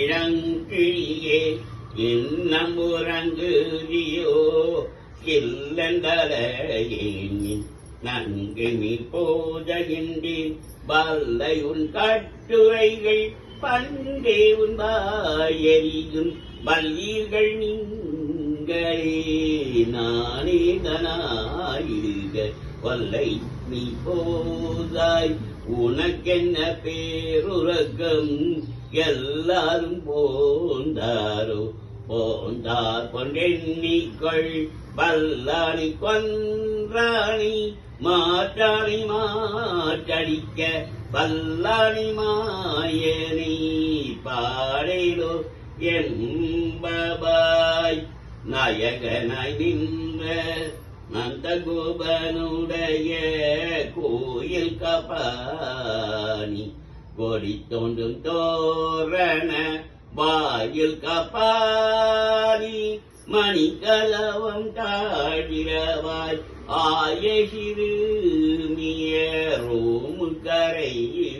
இளங்கிழியே இன்னம்புறங்குதியோ இல்லந்தலையின் நன்கு நீ போதகின்றேன் வல்லை உன் கட்டுரைகள் பண்டே உன் வாயறியும் வல்லீர்கள் நீங்களே நானே தனாயிருக வல்லை நீ போதாய் உனக்கென்ன பேருலகம் எல்லாரும் போந்தாரோ போந்தார் கொண்டெண்ணிக்கொள் வல்லாணி கொன்றாணி மாற்றாணி மாற்றடிக்க வல்லாணி மாயனி பாடேலோ என்பபாய் நாயகனாய் நின்ற நந்தகோபனுடைய கோயில் காப்பானி கொடி தோன்றும் தோரண வாயில் காப்பானி மணிக்கலவம் தாழிரவாய் ஆய சிறுமியரோமு கரை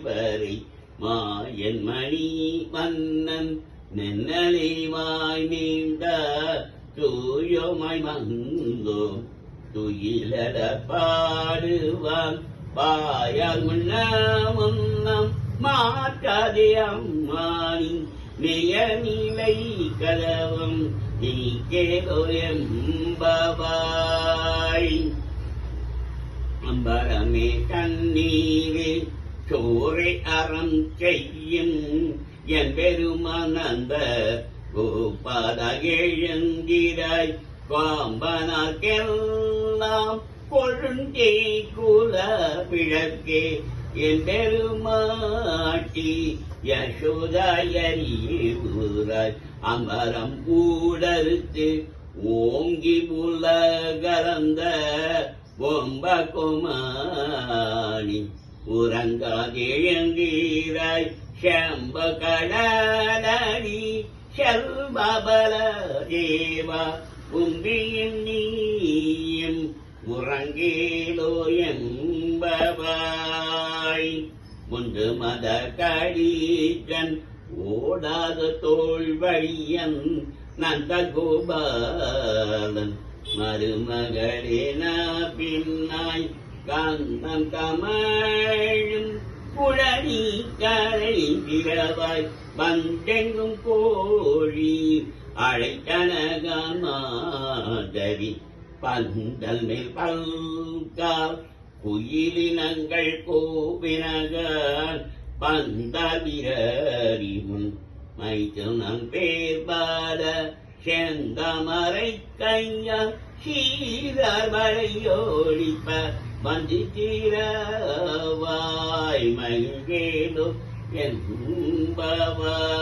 வரை மாயன் மணி மன்னன் நென்னலிவாய் நீண்ட தூயோமாய் மங்கோ துயிலட பாடுவான் பாயால் முன்னம் மாற்றாதே அம்மானி நிலை கலவம் நீ கேளோயம்பாய் அம்பரமே கண்ணீரே சோரை அறம் செய்யும் என் பெருமானந்த கோபாத எழுந்திராய் பாம்பனாக்கெல்லாம் கொழுந்தே குல பிழக்கே என் பெருமாட்டி யசோதாயரியூராய் அமரம் கூடறுத்து ஓங்கி புலகலந்த பொம்ப குமாரி உறங்காதெழுந்தீராய் செம்ப கடலடி செல்பபல தேவா உம்பியின் நீயும் உறங்கேலோ என்பபாய் முந்து மத கடிகன் ஓடாத தோல்வழியன் நந்தகோபாலன் மருமகளேன பின்னாய் காந்தம் கமழும் குழலி கரை திரவாய் வந்தெங்கும் கோழி அழைத்தனகமாதவி பந்தல் மேல் பல்கால் குயிலினங்கள் கோபினகால் பந்தவிரறிமுன் மைத்துனம் பேர்பாட செந்தமரை கையா சீரமழையோடிப்ப வந்து தீரவாய் மகிழ்கேலோ என்பவாய்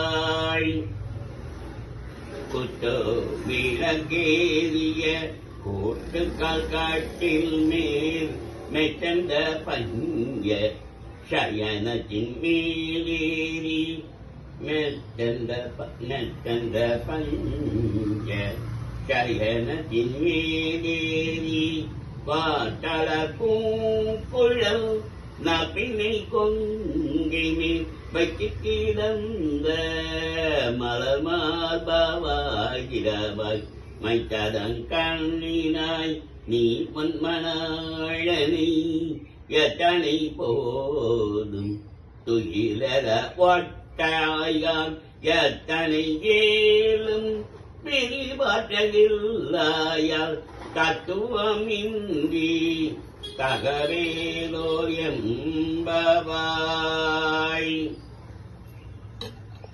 குட்டோ விளக்கேறிய கோட்டுக்கால் காட்டில் மேல் மெத்தந்த பஞ்ச சயனத்தின் மேலேறி மெத்தந்த பஞ்ச சயனத்தின் மேலேறி பாட்டள பூங்குழல் நபினை கொங்கை மேல் வைத்து கிடந்த மலர்மார்பாவாய் மைத்ததன் கண்ணினாய் நீ மன்மனாழனை எத்தனை போதும் துயிலர ஒட்டாயான் எத்தனை ஏலும் பிரிவாற்றவில்லாயால் தத்துவமின்றி தகவேலோ என்பவாய்